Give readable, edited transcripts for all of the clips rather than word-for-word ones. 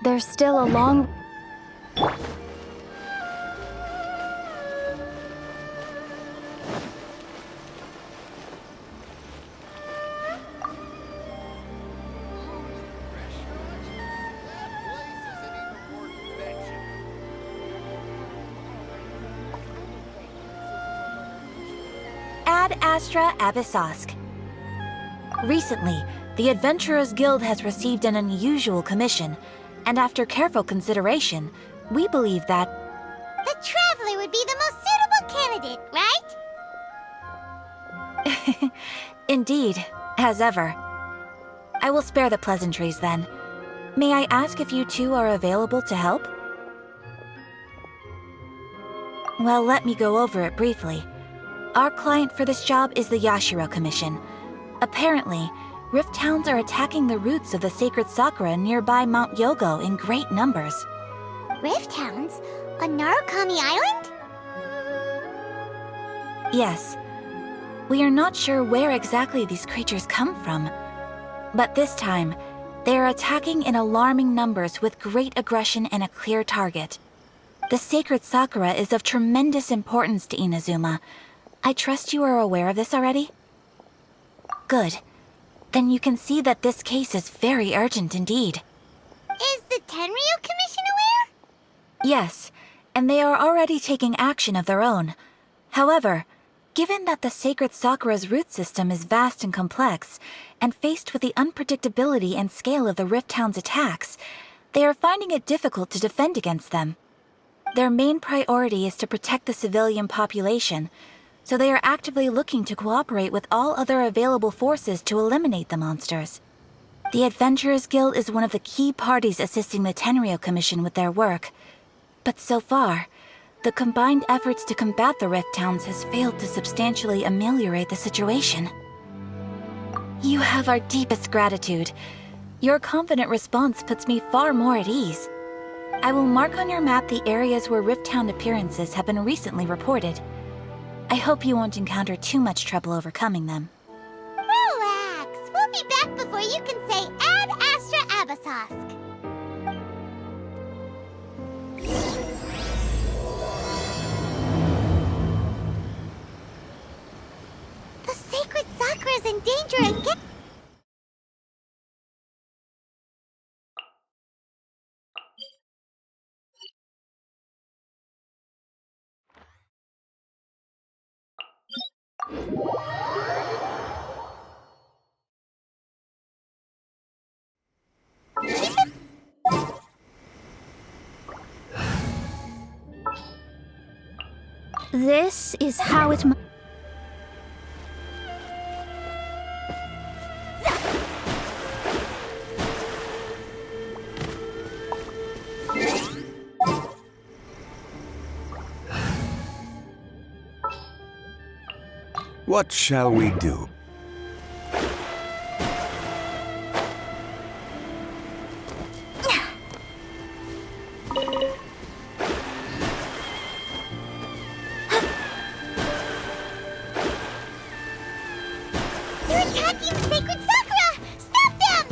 There's still a long... Ad Astra Abyssosk. Recently, the Adventurers Guild has received an unusual commission, and after careful consideration, we believe that... The Traveler would be the most suitable candidate, right? Indeed, as ever. I will spare the pleasantries then. May I ask if you two are available to help? Well, let me go over it briefly. Our client for this job is the Yashiro Commission. Apparently, Rift Towns are attacking the roots of the sacred Sakura nearby Mount Yogo in great numbers. Rift Hounds? On Narukami Island? Yes. We are not sure where exactly these creatures come from. But this time, they are attacking in alarming numbers with great aggression and a clear target. The sacred Sakura is of tremendous importance to Inazuma. I trust you are aware of this already? Good. Then you can see that this case is very urgent indeed. Is the Tenryu Commission aware? Yes, and they are already taking action of their own. However, given that the sacred Sakura's root system is vast and complex, and faced with the unpredictability and scale of the Rift Hound's attacks, they are finding it difficult to defend against them. Their main priority is to protect the civilian population, so they are actively looking to cooperate with all other available forces to eliminate the monsters. The Adventurers Guild is one of the key parties assisting the Tenryu Commission with their work. But so far, the combined efforts to combat the Rift Towns has failed to substantially ameliorate the situation. You have our deepest gratitude. Your confident response puts me far more at ease. I will mark on your map the areas where Rift Town appearances have been recently reported. I hope you won't encounter too much trouble overcoming them. Relax. We'll be back before you can say Ad Astra Abyssosk. The sacred Sakura is in danger again. This is how it must... What shall we do? They're attacking the sacred Sakura! Stop them!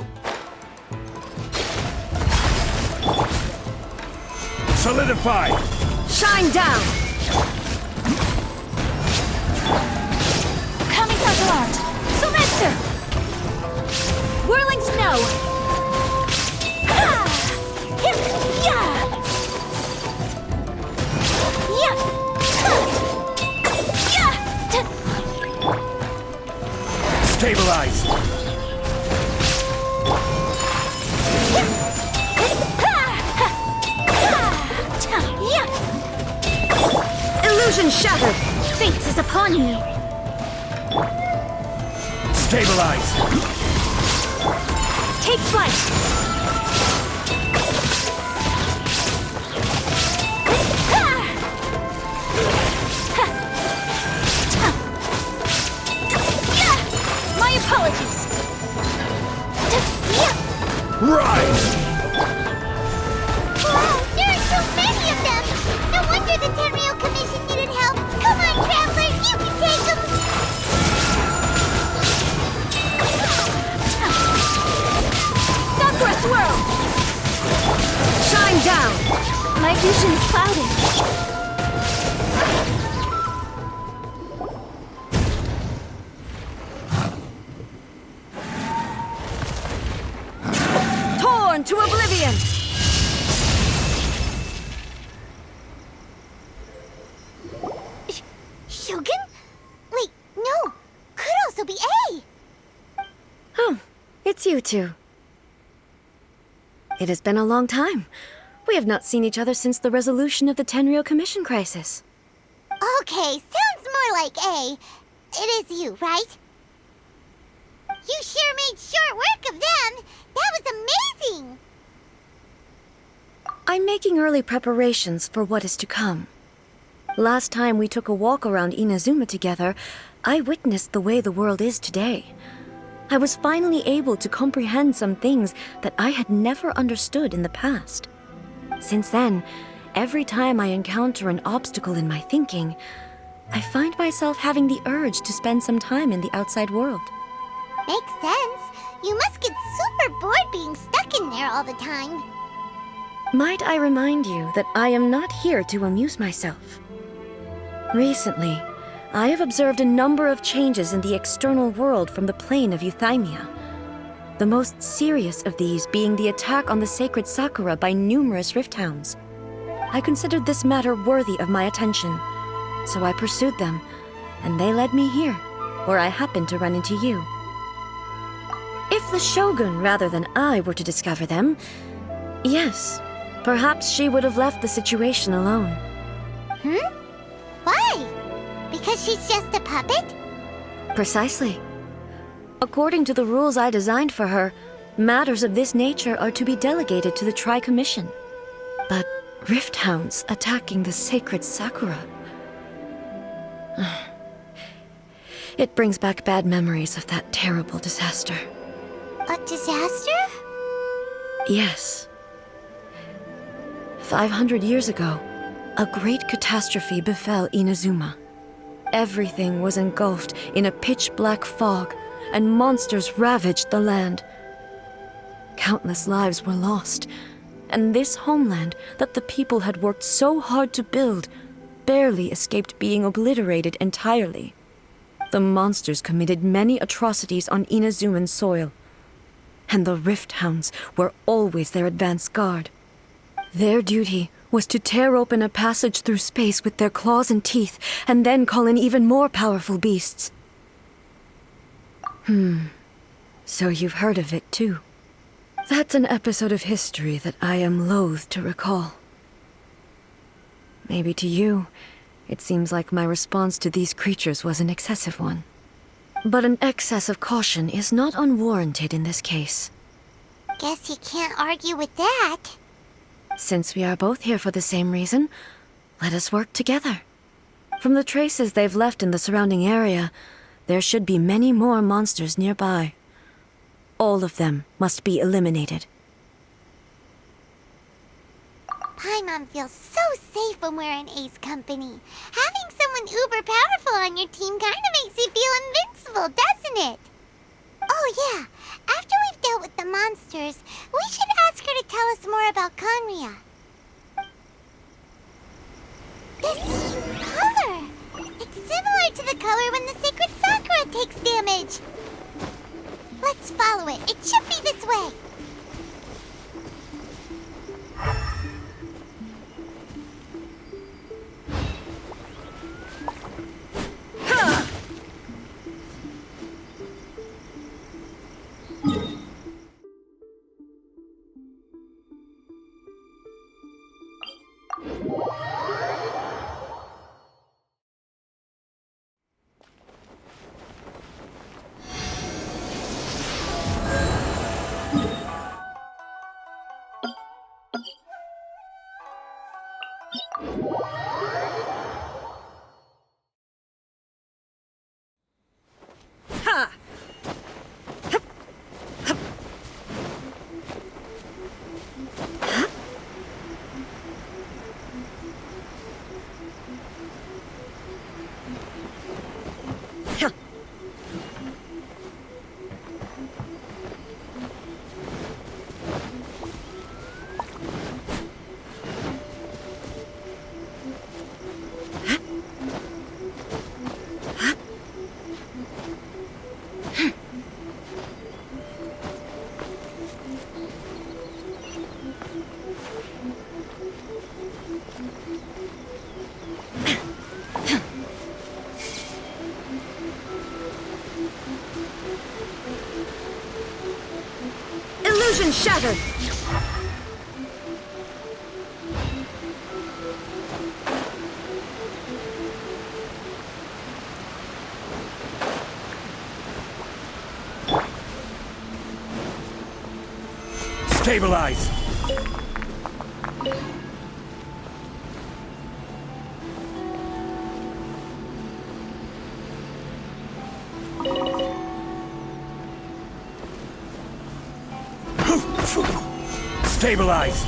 Solidify! Shine down! Kamisa's alarmed! Sumetsu! Whirling snow! Ah! Hip! Yeah! Yeah! Yeah! Stabilize! Illusion shattered! Fate is upon you! Stabilize! Take flight! My apologies! Rise! Wow, there are so many of them! No wonder the Tenryu Commission needed help! Come on, Traveler, you can take them! vision is clouded. Torn to oblivion! Shogun? Wait, no. Could also be A. Oh, it's you two. It has been a long time. We have not seen each other since the resolution of the Tenryou Commission crisis. Okay, sounds more like A. It is you, right? You sure made short work of them. That was amazing. I'm making early preparations for what is to come. Last time we took a walk around Inazuma together, I witnessed the way the world is today. I was finally able to comprehend some things that I had never understood in the past. Since then, every time I encounter an obstacle in my thinking, I find myself having the urge to spend some time in the outside world. Makes sense. You must get super bored being stuck in there all the time. Might I remind you that I am not here to amuse myself. Recently, I have observed a number of changes in the external world from the plane of Euthymia. The most serious of these being the attack on the sacred Sakura by numerous rift hounds. I considered this matter worthy of my attention, so I pursued them, and they led me here, where I happened to run into you. If the Shogun rather than I were to discover them, yes, perhaps she would have left the situation alone. Why? Because she's just a puppet? Precisely. According to the rules I designed for her, matters of this nature are to be delegated to the Tri-Commission. But rift hounds attacking the sacred Sakura... It brings back bad memories of that terrible disaster. A disaster? Yes. 500 years ago, a great catastrophe befell Inazuma. Everything was engulfed in a pitch-black fog, and monsters ravaged the land. Countless lives were lost, and this homeland that the people had worked so hard to build barely escaped being obliterated entirely. The monsters committed many atrocities on Inazuman soil, and the Rift Hounds were always their advance guard. Their duty was to tear open a passage through space with their claws and teeth, and then call in even more powerful beasts. So you've heard of it too. That's an episode of history that I am loath to recall. Maybe to you, it seems like my response to these creatures was an excessive one. But an excess of caution is not unwarranted in this case. Guess you can't argue with that. Since we are both here for the same reason, let us work together. From the traces they've left in the surrounding area, there should be many more monsters nearby. All of them must be eliminated. Paimon feels so safe when we're in Ace company. Having someone uber powerful on your team kinda makes you feel invincible, doesn't it? Oh yeah, after we've dealt with the monsters, we should ask her to tell us more about Conria. This color! It's similar to the color when the sacred Sakura takes damage. Let's follow it. It should be this way. Illusion shattered! Stabilize! Stabilize!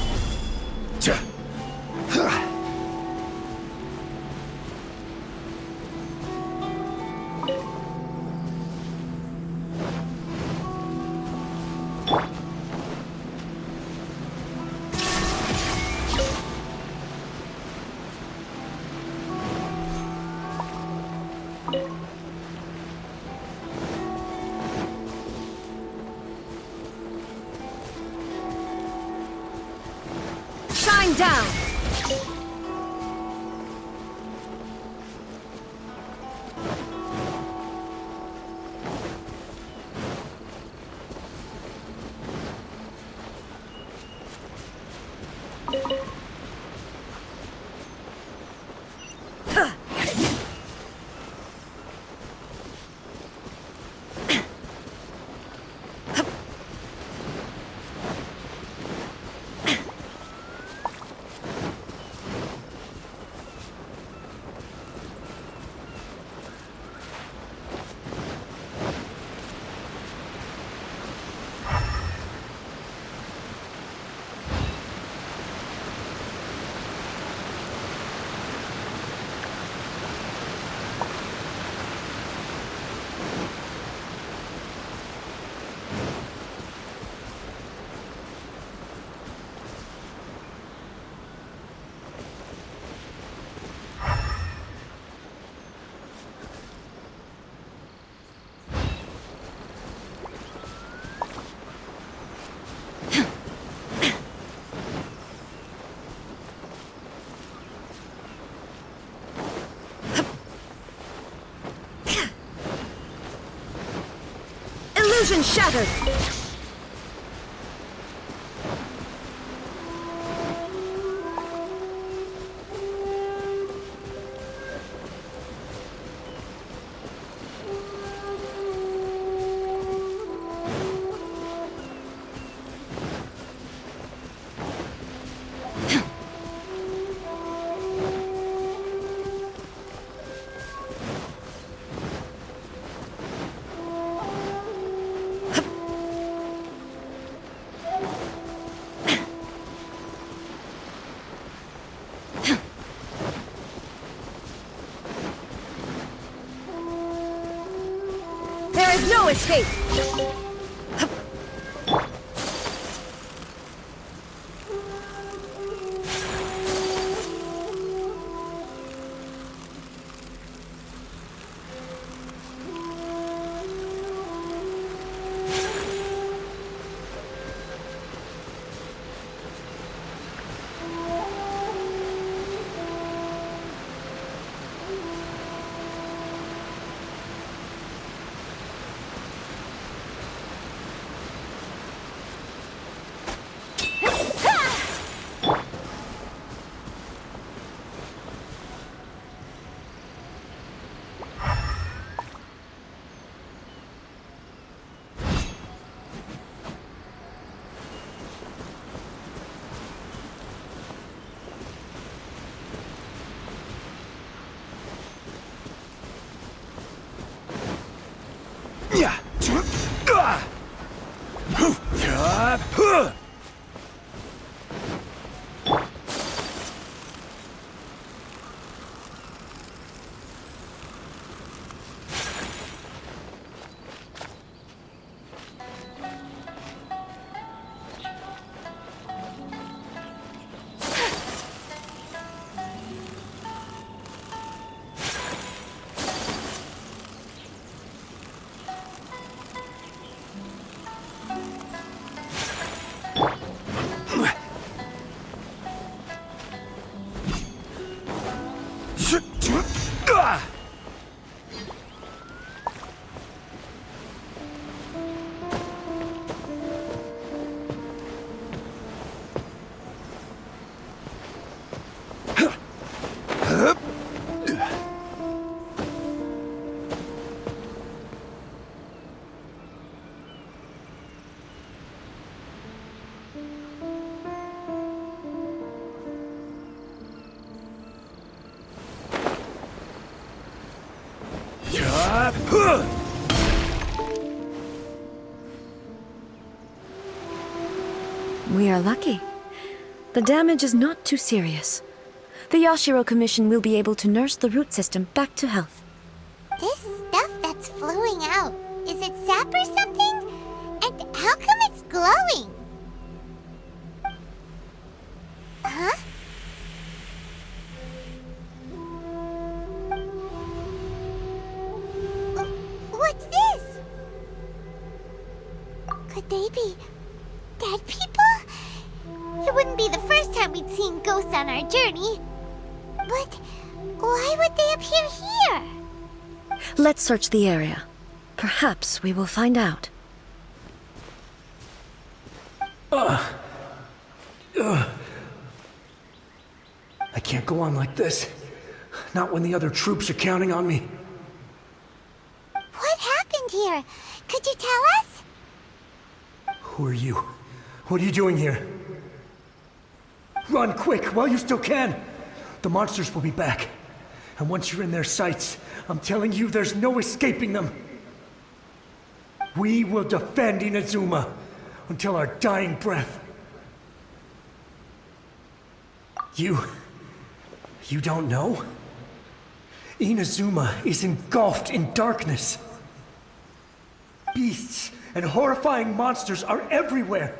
Shine down! Illusion shattered! There is no escape! We are lucky. The damage is not too serious. The Yashiro Commission will be able to nurse the root system back to health. This stuff that's flowing out, is it sap or something? And how come it's glowing? Huh? What's this? Could they be dead people? It wouldn't be the first time we'd seen ghosts on our journey. But why would they appear here? Let's search the area. Perhaps we will find out. I can't go on like this. Not when the other troops are counting on me. What happened here? Could you tell us? Who are you? What are you doing here? Run quick while you still can! The monsters will be back. And once you're in their sights, I'm telling you there's no escaping them. We will defend Inazuma until our dying breath. You don't know? Inazuma is engulfed in darkness. Beasts and horrifying monsters are everywhere.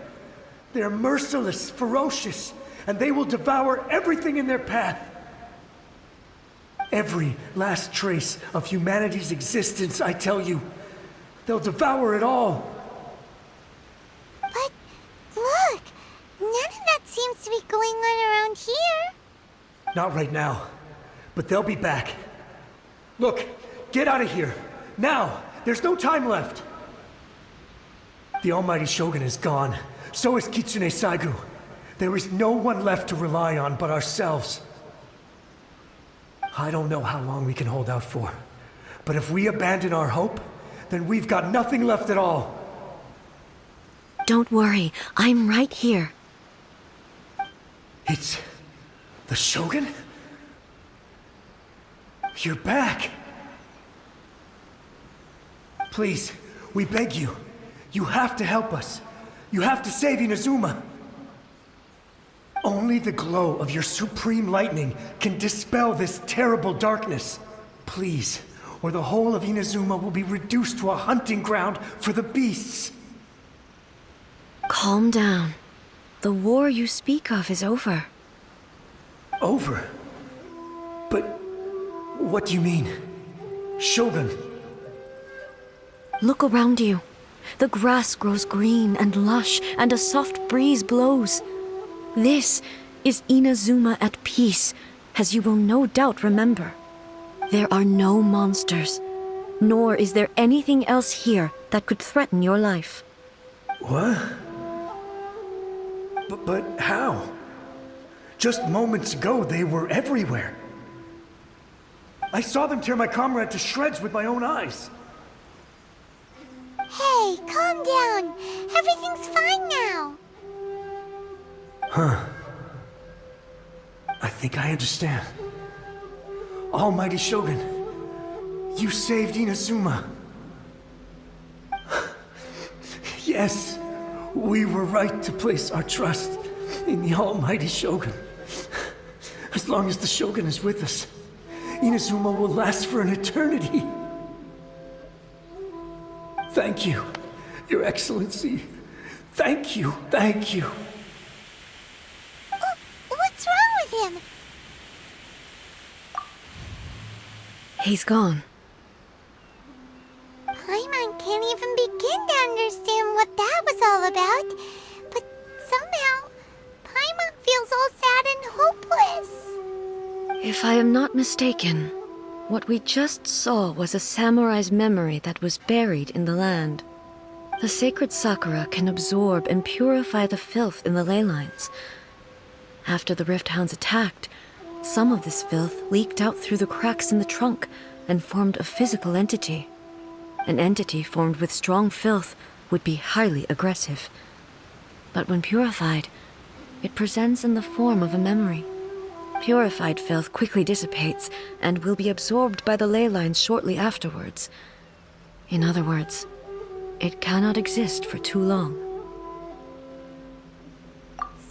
They are merciless, ferocious, and they will devour everything in their path. Every last trace of humanity's existence, I tell you. They'll devour it all. But look, none of that seems to be going on around here. Not right now, but they'll be back. Look, get out of here. Now! There's no time left! The almighty Shogun is gone. So is Kitsune Saigu. There is no one left to rely on but ourselves. I don't know how long we can hold out for. But if we abandon our hope, then we've got nothing left at all. Don't worry, I'm right here. It's the Shogun? You're back! Please, we beg you. You have to help us. You have to save Inazuma. Only the glow of your supreme lightning can dispel this terrible darkness. Please, or the whole of Inazuma will be reduced to a hunting ground for the beasts. Calm down. The war you speak of is over. Over? But what do you mean? Shogun? Look around you. The grass grows green and lush, and a soft breeze blows. This is Inazuma at peace, as you will no doubt remember. There are no monsters, nor is there anything else here that could threaten your life. What? But how? Just moments ago, they were everywhere. I saw them tear my comrade to shreds with my own eyes. Hey, calm down. Everything's fine now. Huh. I think I understand. Almighty Shogun, you saved Inazuma. Yes, we were right to place our trust in the Almighty Shogun. As long as the Shogun is with us, Inazuma will last for an eternity. Thank you, Your Excellency. Thank you, thank you. What's wrong with him? He's gone. Paimon can't even begin to understand what that was all about. But somehow, Paimon feels all sad and hopeless. If I am not mistaken, what we just saw was a samurai's memory that was buried in the land. The sacred sakura can absorb and purify the filth in the ley lines. After the Rift Hounds attacked, some of this filth leaked out through the cracks in the trunk and formed a physical entity. An entity formed with strong filth would be highly aggressive. But when purified, it presents in the form of a memory. Purified filth quickly dissipates and will be absorbed by the ley lines shortly afterwards. In other words, it cannot exist for too long.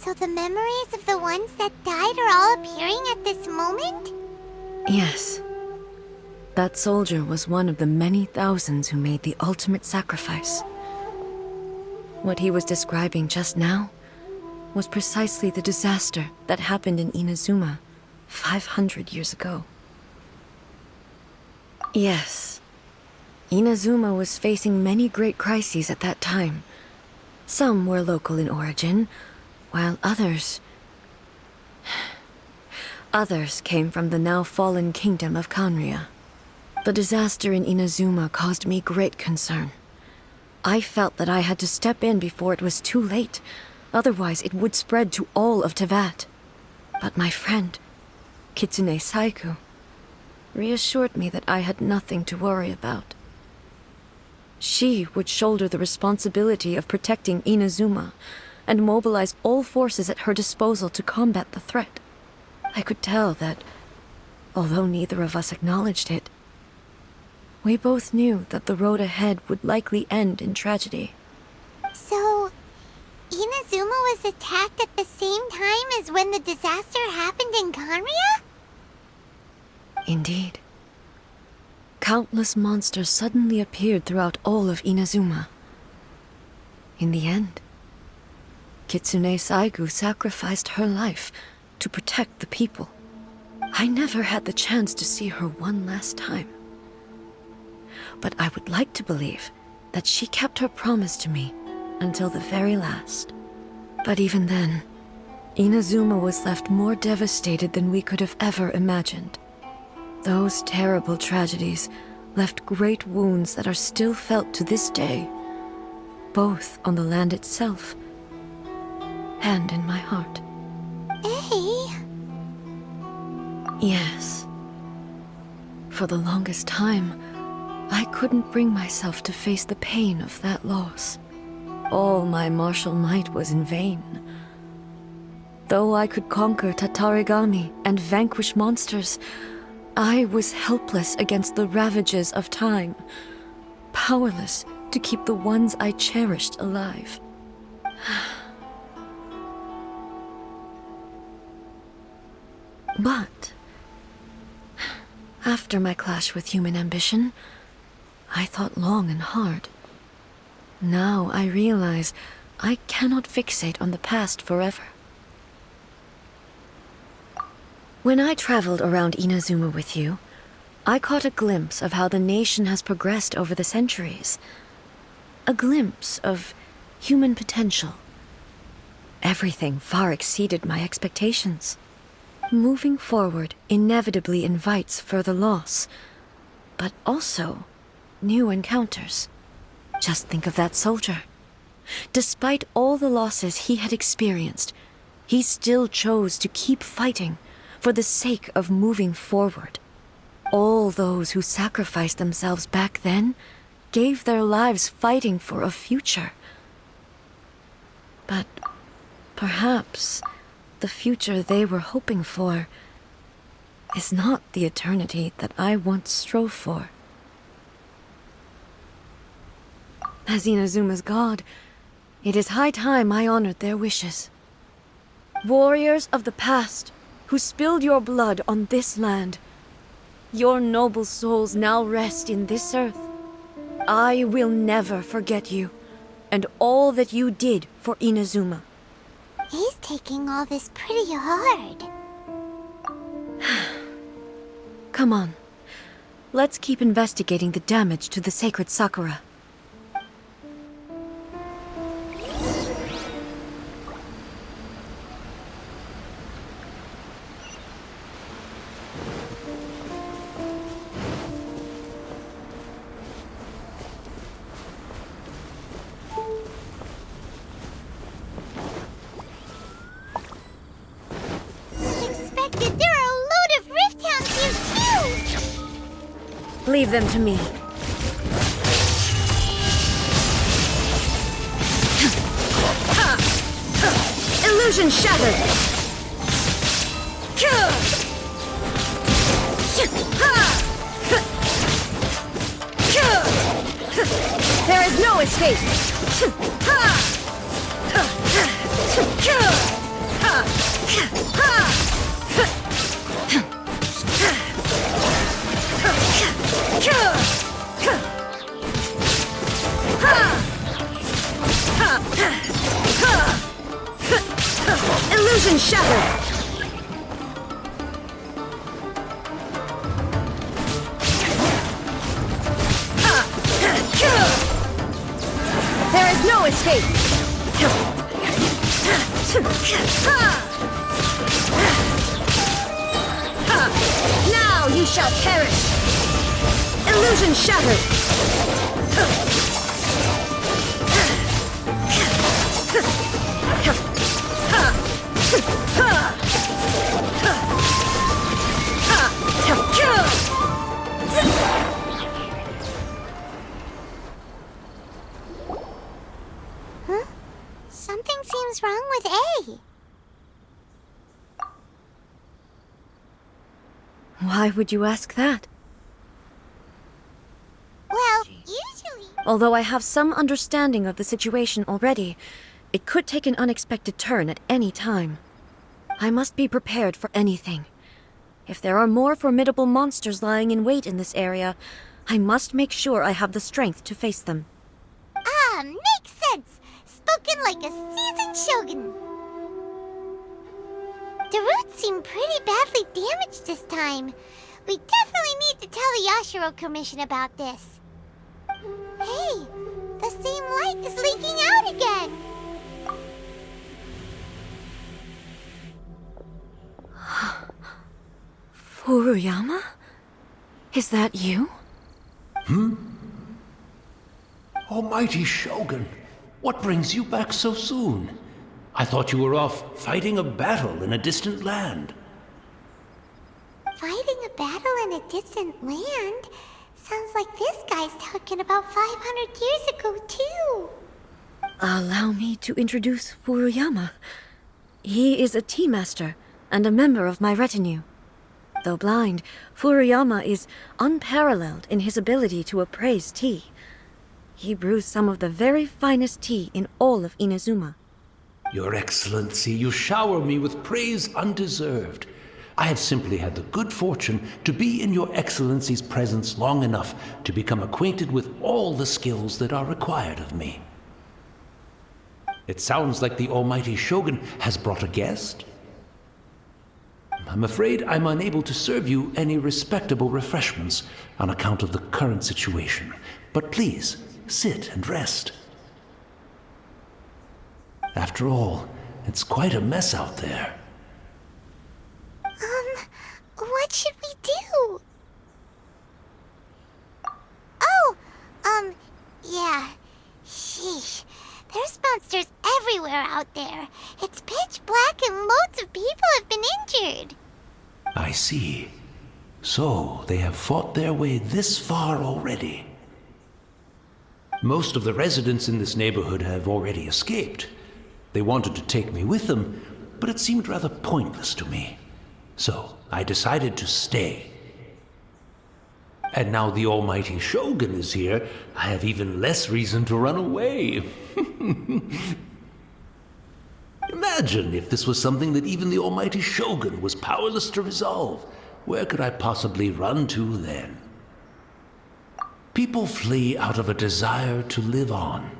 So the memories of the ones that died are all appearing at this moment? Yes. That soldier was one of the many thousands who made the ultimate sacrifice. What he was describing just now was precisely the disaster that happened in Inazuma 500 years ago. Yes, Inazuma was facing many great crises at that time. Some were local in origin, while others came from the now fallen kingdom of Kanria. The disaster in Inazuma caused me great concern. I felt that I had to step in before it was too late, otherwise it would spread to all of Teyvat. But my friend, Kitsune Saiku, reassured me that I had nothing to worry about. She would shoulder the responsibility of protecting Inazuma and mobilize all forces at her disposal to combat the threat. I could tell that, although neither of us acknowledged it, we both knew that the road ahead would likely end in tragedy. So, Inazuma was attacked at the same time as when the disaster happened in Kanria? Indeed. Countless monsters suddenly appeared throughout all of Inazuma. In the end, Kitsune Saigu sacrificed her life to protect the people. I never had the chance to see her one last time. But I would like to believe that she kept her promise to me until the very last. But even then, Inazuma was left more devastated than we could have ever imagined. Those terrible tragedies left great wounds that are still felt to this day, both on the land itself and in my heart. Hey? Yes. For the longest time, I couldn't bring myself to face the pain of that loss. All my martial might was in vain. Though I could conquer Tatarigami and vanquish monsters, I was helpless against the ravages of time, powerless to keep the ones I cherished alive. But after my clash with human ambition, I thought long and hard. Now I realize I cannot fixate on the past forever. When I traveled around Inazuma with you, I caught a glimpse of how the nation has progressed over the centuries. A glimpse of human potential. Everything far exceeded my expectations. Moving forward inevitably invites further loss, but also new encounters. Just think of that soldier. Despite all the losses he had experienced, he still chose to keep fighting for the sake of moving forward. All those who sacrificed themselves back then gave their lives fighting for a future. But perhaps the future they were hoping for is not the eternity that I once strove for. As Inazuma's god, it is high time I honored their wishes. Warriors of the past, who spilled your blood on this land, your noble souls now rest in this earth. I will never forget you, and all that you did for Inazuma. He's taking all this pretty hard. Come on, let's keep investigating the damage to the sacred Sakura. There are a load of Rift Hounds here too! Leave them to me. Illusion shattered! There is no escape! Illusion shattered! There is no escape! Now you shall perish! Illusion shattered! Something seems wrong with A. Why would you ask that? Well, usually... Although I have some understanding of the situation already, it could take an unexpected turn at any time. I must be prepared for anything. If there are more formidable monsters lying in wait in this area, I must make sure I have the strength to face them. Ah, makes sense! Spoken like a seasoned shogun. The roots seem pretty badly damaged this time. We definitely need to tell the Yashiro Commission about this. Hey, the same light is leaking out again. Furuyama? Is that you? Almighty Shogun, what brings you back so soon? I thought you were off fighting a battle in a distant land. Fighting a battle in a distant land? Sounds like this guy's talking about 500 years ago, too. Allow me to introduce Furuyama. He is a tea master and a member of my retinue. Though blind, Furuyama is unparalleled in his ability to appraise tea. He brews some of the very finest tea in all of Inazuma. Your Excellency, you shower me with praise undeserved. I have simply had the good fortune to be in Your Excellency's presence long enough to become acquainted with all the skills that are required of me. It sounds like the Almighty Shogun has brought a guest. I'm afraid I'm unable to serve you any respectable refreshments on account of the current situation. But please, sit and rest. After all, it's quite a mess out there. What should we do? Oh, yeah. Sheesh. There's monsters everywhere out there. It's pitch black and loads of people have been injured. I see. So, they have fought their way this far already. Most of the residents in this neighborhood have already escaped. They wanted to take me with them, but it seemed rather pointless to me. So, I decided to stay. And now the Almighty Shogun is here, I have even less reason to run away. Imagine if this was something that even the Almighty Shogun was powerless to resolve. Where could I possibly run to then? People flee out of a desire to live on,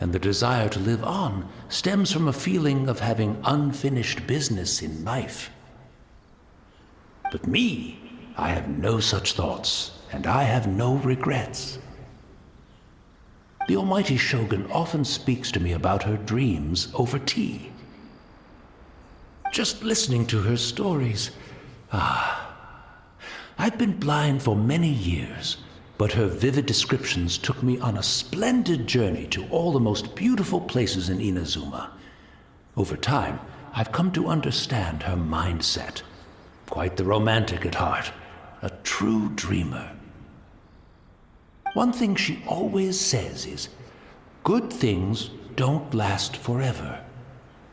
and the desire to live on stems from a feeling of having unfinished business in life. But me, I have no such thoughts, and I have no regrets. The Almighty Shogun often speaks to me about her dreams over tea. Just listening to her stories, I've been blind for many years, but her vivid descriptions took me on a splendid journey to all the most beautiful places in Inazuma. Over time, I've come to understand her mindset. Quite the romantic at heart, a true dreamer. One thing she always says is, good things don't last forever.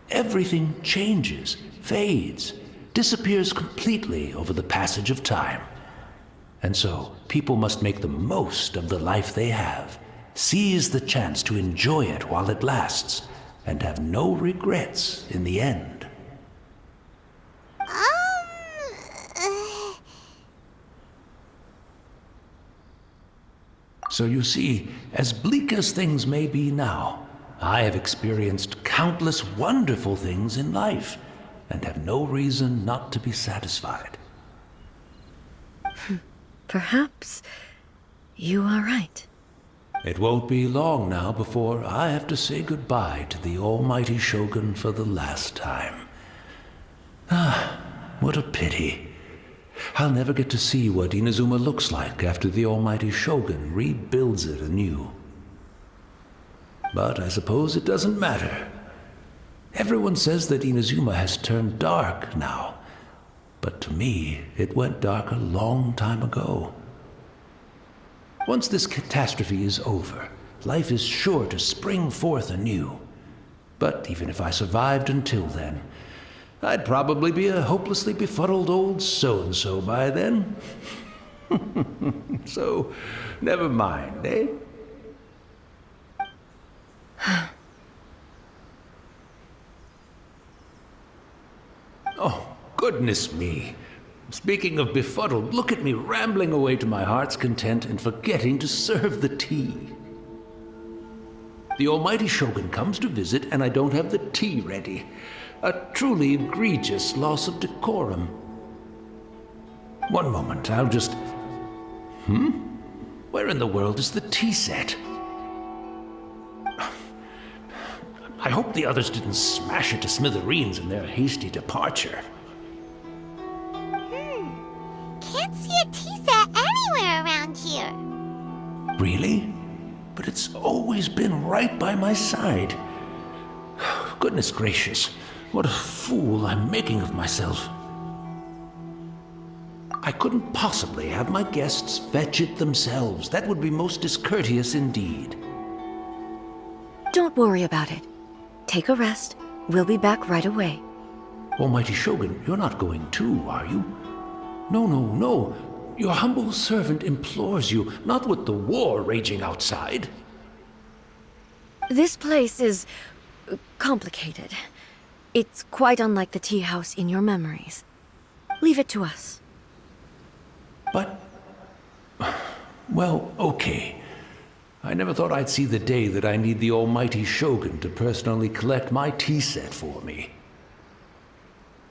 Everything changes, fades, disappears completely over the passage of time. And so, people must make the most of the life they have Seize the chance to enjoy it while it lasts, and have no regrets in the end. So you see, as bleak as things may be now, I have experienced countless wonderful things in life, and have no reason not to be satisfied. Perhaps you are right. It won't be long now before I have to say goodbye to the almighty Shogun for the last time. Ah, what a pity. I'll never get to see what Inazuma looks like after the almighty Shogun rebuilds it anew. But I suppose it doesn't matter. Everyone says that Inazuma has turned dark now, but to me, it went dark a long time ago. Once this catastrophe is over, life is sure to spring forth anew. But even if I survived until then, I'd probably be a hopelessly befuddled old so-and-so by then. So, never mind, eh? Oh, goodness me. Speaking of befuddled, look at me rambling away to my heart's content and forgetting to serve the tea. The almighty Shogun comes to visit and I don't have the tea ready. A truly egregious loss of decorum. One moment, I'll just... Where in the world is the tea set? I hope the others didn't smash it to smithereens in their hasty departure. Can't see a tea set anywhere around here. Really? But it's always been right by my side. Goodness gracious, what a fool I'm making of myself. I couldn't possibly have my guests fetch it themselves. That would be most discourteous indeed. Don't worry about it. Take a rest. We'll be back right away. Almighty Shogun, you're not going too, are you? No, no, no. Your humble servant implores you, not with the war raging outside. This place is complicated. It's quite unlike the tea house in your memories. Leave it to us. But... well, okay. I never thought I'd see the day that I need the almighty Shogun to personally collect my tea set for me.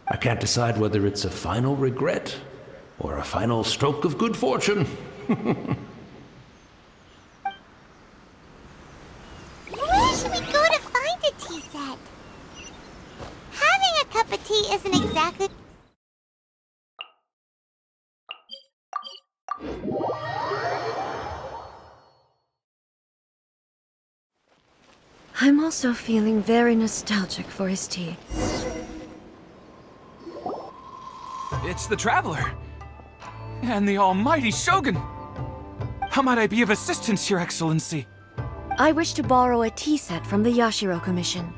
I can't decide whether it's a final regret or a final stroke of good fortune. Where should we go to find a tea set? Having a cup of tea isn't exactly... I'm also feeling very nostalgic for his tea. It's the Traveler. And the almighty Shogun. How might I be of assistance, Your Excellency? I wish to borrow a tea set from the Yashiro Commission.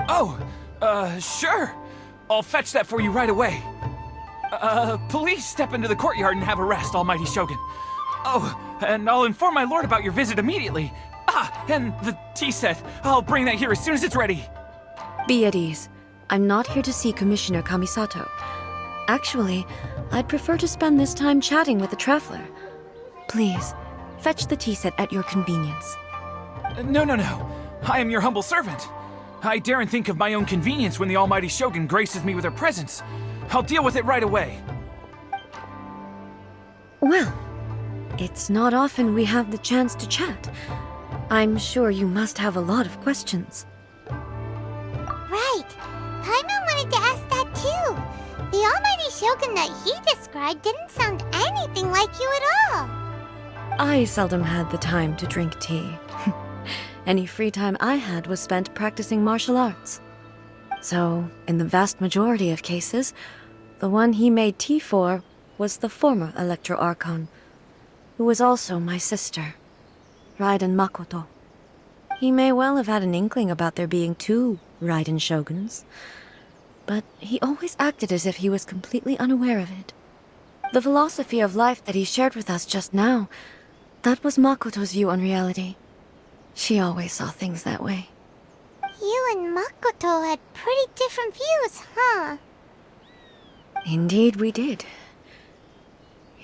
Oh, sure. I'll fetch that for you right away. Please step into the courtyard and have a rest, almighty Shogun. Oh, and I'll inform my lord about your visit immediately. Ah, and the tea set. I'll bring that here as soon as it's ready. Be at ease. I'm not here to see Commissioner Kamisato. Actually, I'd prefer to spend this time chatting with the Traveler. Please, fetch the tea set at your convenience. No. I am your humble servant. I daren't think of my own convenience when the almighty Shogun graces me with her presence. I'll deal with it right away. Well, it's not often we have the chance to chat. I'm sure you must have a lot of questions. Right. Paimon wanted to ask that too. The almighty Shogun that he described didn't sound anything like you at all. I seldom had the time to drink tea. Any free time I had was spent practicing martial arts. So, in the vast majority of cases, the one he made tea for was the former Electro Archon, who was also my sister, Raiden Makoto. He may well have had an inkling about there being two Raiden Shoguns, but he always acted as if he was completely unaware of it. The philosophy of life that he shared with us just now, that was Makoto's view on reality. She always saw things that way. You and Makoto had pretty different views, huh? Indeed, we did.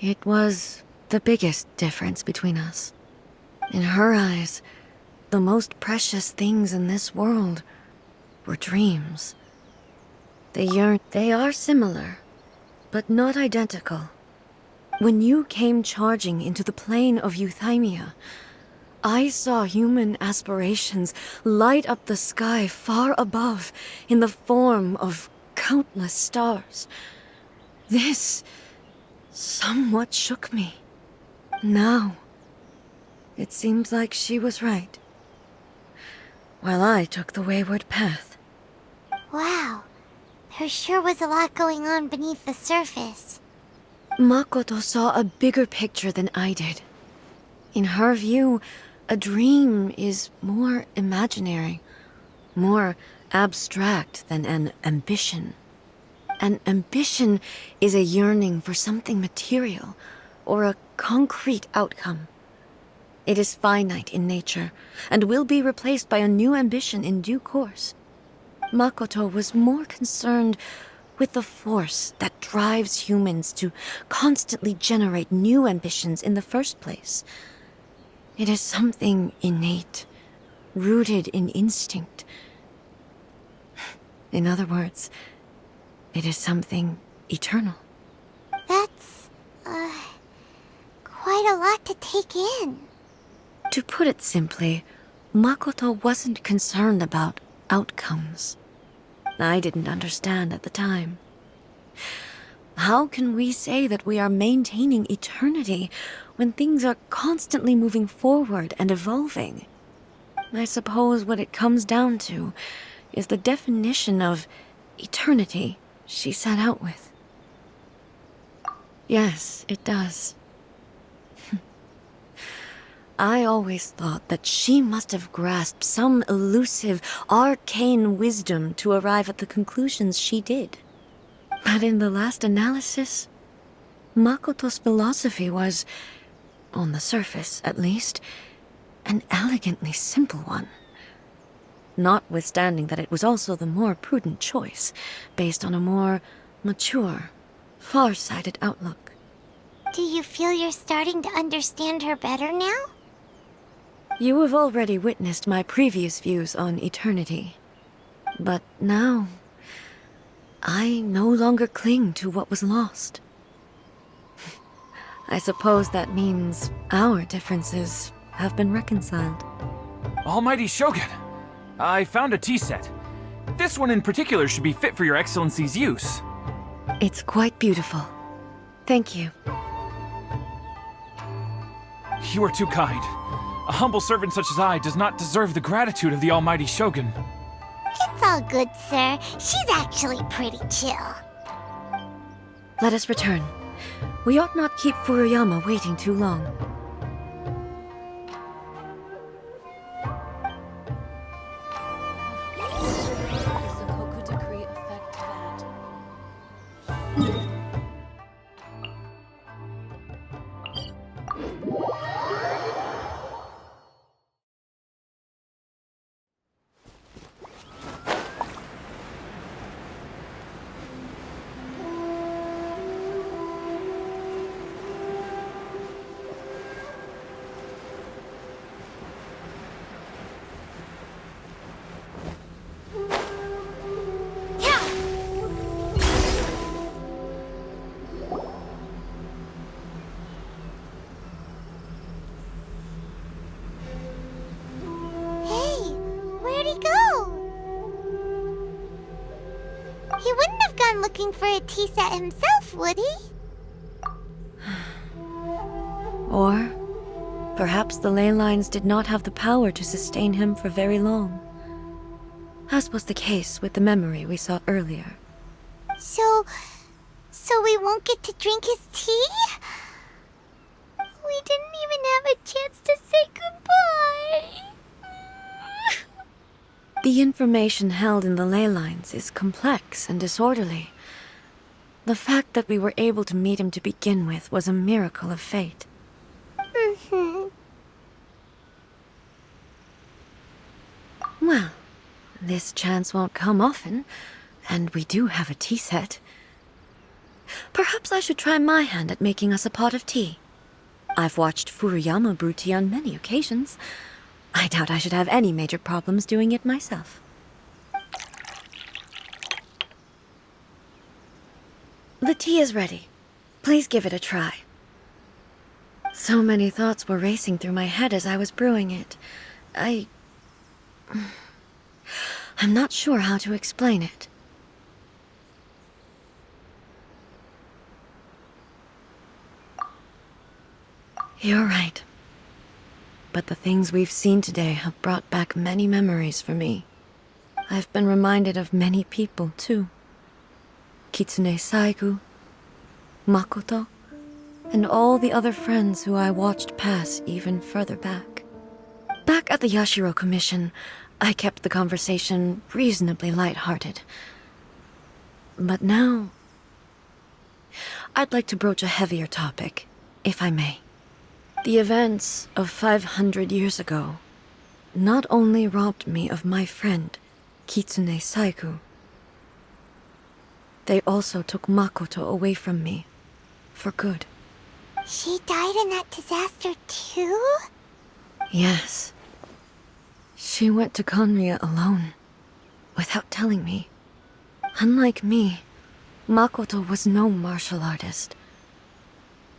It was the biggest difference between us. In her eyes, the most precious things in this world were dreams. They are similar, but not identical. When you came charging into the plane of Euthymia, I saw human aspirations light up the sky far above in the form of countless stars. This somewhat shook me. Now, it seems like she was right, while I took the wayward path. Wow, there sure was a lot going on beneath the surface. Makoto saw a bigger picture than I did. In her view, a dream is more imaginary, more abstract than an ambition. An ambition is a yearning for something material, or a concrete outcome. It is finite in nature, and will be replaced by a new ambition in due course. Makoto was more concerned with the force that drives humans to constantly generate new ambitions in the first place. It is something innate, rooted in instinct. In other words, it is something eternal. That's, quite a lot to take in. To put it simply, Makoto wasn't concerned about outcomes. I didn't understand at the time. How can we say that we are maintaining eternity when things are constantly moving forward and evolving? I suppose what it comes down to is the definition of eternity she set out with. Yes, it does. I always thought that she must have grasped some elusive, arcane wisdom to arrive at the conclusions she did. But in the last analysis, Makoto's philosophy was, on the surface at least, an elegantly simple one. Notwithstanding that it was also the more prudent choice, based on a more mature, far-sighted outlook. Do you feel you're starting to understand her better now? You have already witnessed my previous views on eternity. But now, I no longer cling to what was lost. I suppose that means our differences have been reconciled. Almighty Shogun, I found a tea set. This one in particular should be fit for your Excellency's use. It's quite beautiful. Thank you. You are too kind. A humble servant such as I does not deserve the gratitude of the Almighty Shogun. It's all good, sir. She's actually pretty chill. Let us return. We ought not keep Furuyama waiting too long. Does the Koku decree affect that? Hey, where'd he go? He wouldn't have gone looking for a tea set himself, would he? Or perhaps the ley lines did not have the power to sustain him for very long, as was the case with the memory we saw earlier. So we won't get to drink his tea? We didn't even have a chance to say goodbye. The information held in the ley lines is complex and disorderly. The fact that we were able to meet him to begin with was a miracle of fate. Well, this chance won't come often, and we do have a tea set. Perhaps I should try my hand at making us a pot of tea. I've watched Furuyama brew tea on many occasions. I doubt I should have any major problems doing it myself. The tea is ready. Please give it a try. So many thoughts were racing through my head as I was brewing it. I'm not sure how to explain it. You're right. But the things we've seen today have brought back many memories for me. I've been reminded of many people, too. Kitsune Saigu, Makoto, and all the other friends who I watched pass even further back. Back at the Yashiro Commission, I kept the conversation reasonably light-hearted. But now, I'd like to broach a heavier topic, if I may. The events of 500 years ago not only robbed me of my friend, Kitsune Saigu, they also took Makoto away from me, for good. She died in that disaster too? Yes. She went to Conria alone, without telling me. Unlike me, Makoto was no martial artist.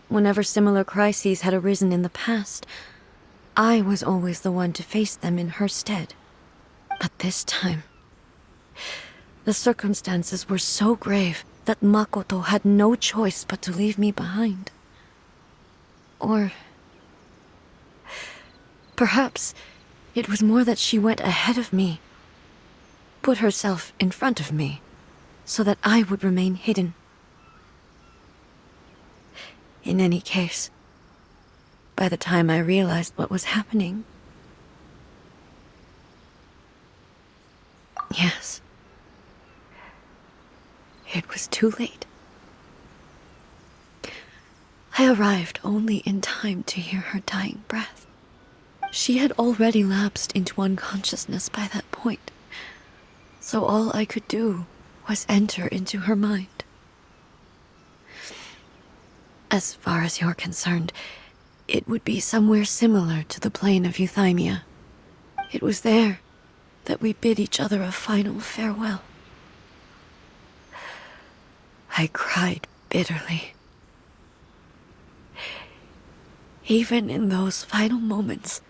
Whenever similar crises had arisen in the past, I was always the one to face them in her stead. But this time, the circumstances were so grave that Makoto had no choice but to leave me behind. Or perhaps it was more that she went ahead of me, put herself in front of me, so that I would remain hidden. In any case, by the time I realized what was happening... Yes. It was too late. I arrived only in time to hear her dying breath. She had already lapsed into unconsciousness by that point, so all I could do was enter into her mind. As far as you're concerned, it would be somewhere similar to the plain of Euthymia. It was there that we bid each other a final farewell. I cried bitterly. Even in those final moments,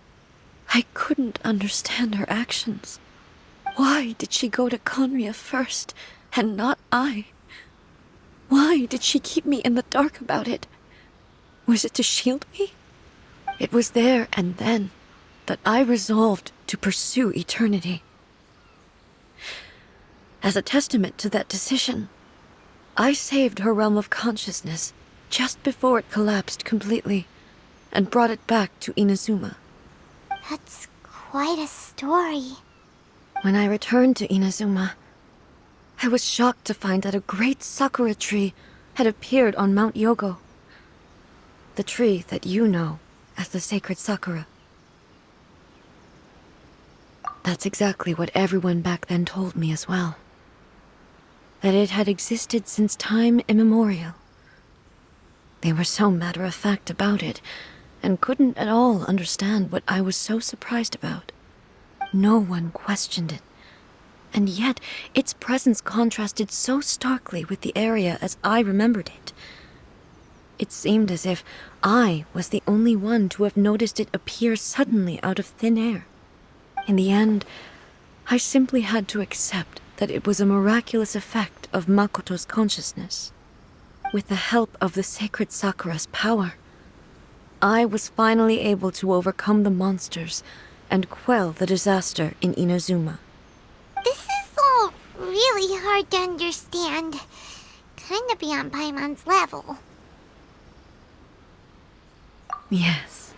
I couldn't understand her actions. Why did she go to Conria first, and not I? Why did she keep me in the dark about it? Was it to shield me? It was there and then that I resolved to pursue eternity. As a testament to that decision, I saved her realm of consciousness just before it collapsed completely and brought it back to Inazuma. That's quite a story. When I returned to Inazuma, I was shocked to find that a great sakura tree had appeared on Mount Yogo. The tree that you know as the sacred sakura. That's exactly what everyone back then told me as well. That it had existed since time immemorial. They were so matter-of-fact about it, and couldn't at all understand what I was so surprised about. No one questioned it, and yet its presence contrasted so starkly with the area as I remembered it. It seemed as if I was the only one to have noticed it appear suddenly out of thin air. In the end, I simply had to accept that it was a miraculous effect of Makoto's consciousness. With the help of the sacred Sakura's power, I was finally able to overcome the monsters and quell the disaster in Inazuma. This is all really hard to understand. Kinda beyond Paimon's level. Yes.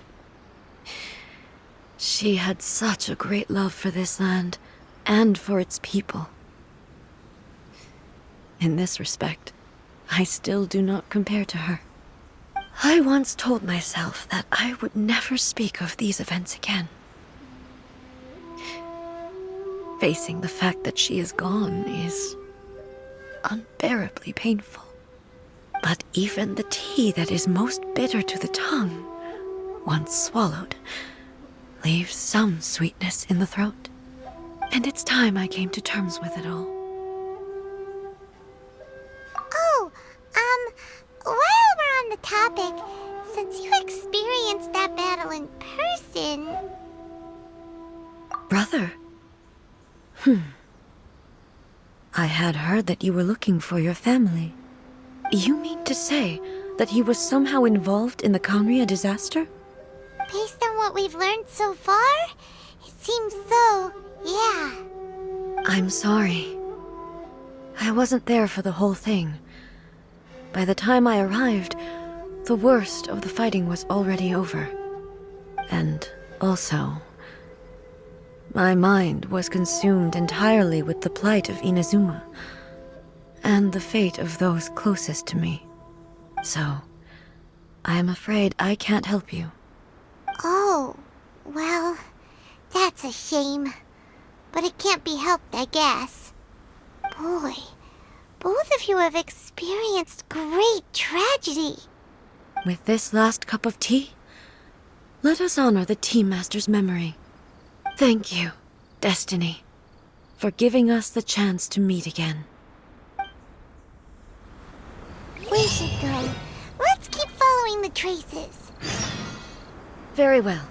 She had such a great love for this land and for its people. In this respect, I still do not compare to her. I once told myself that I would never speak of these events again. Facing the fact that she is gone is unbearably painful. But even the tea that is most bitter to the tongue, once swallowed, leaves some sweetness in the throat. And it's time I came to terms with it all. Oh, while we're on the topic, since you experienced that battle in person... Brother? I had heard that you were looking for your family. You mean to say that he was somehow involved in the Conria disaster? Based on what we've learned so far, it seems so, yeah. I'm sorry. I wasn't there for the whole thing. By the time I arrived, the worst of the fighting was already over. And also, my mind was consumed entirely with the plight of Inazuma and the fate of those closest to me. So, I am afraid I can't help you. Oh, well, that's a shame. But it can't be helped, I guess. Boy, both of you have experienced great tragedy. With this last cup of tea, let us honor the Tea Master's memory. Thank you, Destiny, for giving us the chance to meet again. We should go. Let's keep following the traces. Very well.